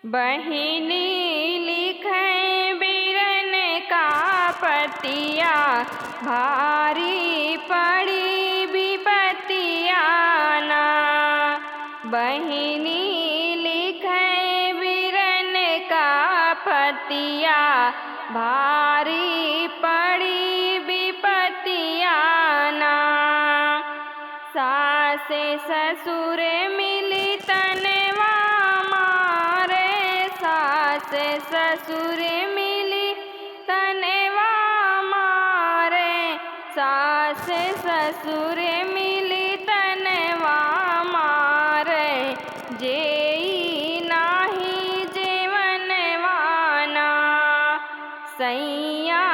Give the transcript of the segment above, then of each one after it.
बहिनी लिखे बिरन का पतिया, भारी पड़ी विपतिया ना। बहिनी लिखे बिरन का पतिया, भारी पड़ी विपतिया ना। सास ससुर मिली तनवा मारे, सास ससुर मिली तनवा मारे, सास ससुर मिली तनवा मारे। जेई नाही जेवनवा ना, सैया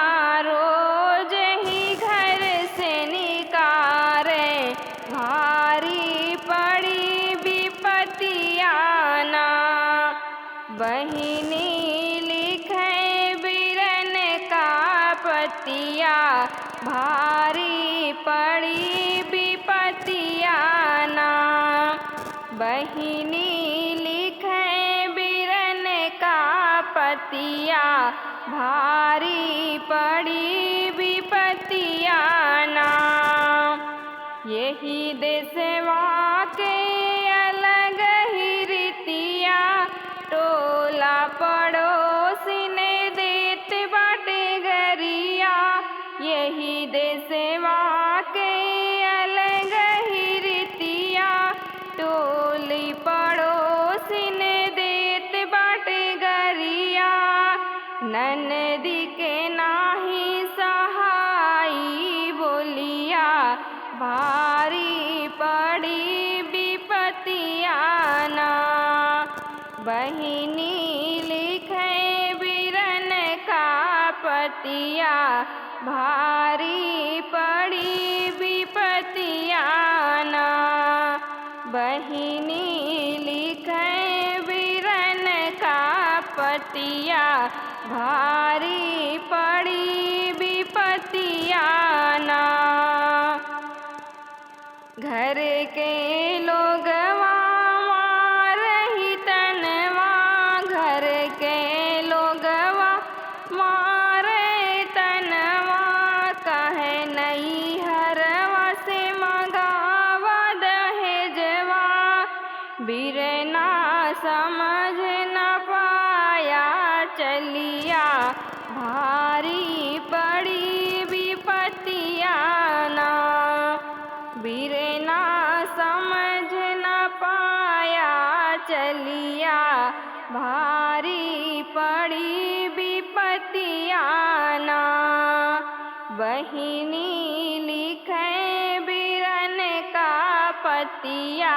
रोज ही घर से निकारे, भारी पड़ी विपतिया ना। बहिनी लिखे बिरन का पतिया, भारी पड़ी विपतिया ना। बहिनी लिखे बिरन का पतिया, भारी पड़ी विपतिया ना। यही देशवा के अलग ही रीतिया, टोला पड़ोसिन देत बाटे गरिया। यही देशवा के अलग ही रीतिया, टोली पड़ोसिन देत बाटे गरिया। ननदी के नाही सहाई बोलिया, भारी पड़ी विपतिया ना। बहिनी लिखे बिरन का पतिया, भारी पड़ी विपतिया ना। बहिनी लिखे बिरन का पतिया, भारी पड़ी विपतिया ना। घर के लोगवा मारही तनवा, घर के लोगवा मारे तनवा। कहे नहीं हरवा से मंगावा दहेजवा, बिरना समझ न पाया चलिया, भारी पड़ी विपतिया ना। बिरना समझ न पाया चलिया, भारी पड़ी विपतिया ना। बहिनी लिखे बिरन का पतिया,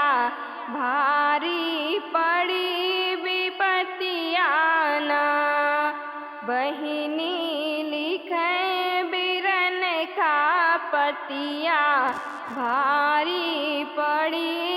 भारी पड़ी विपतिया ना। बहिनी लिखे बिरन का पतिया, भारी पड़ी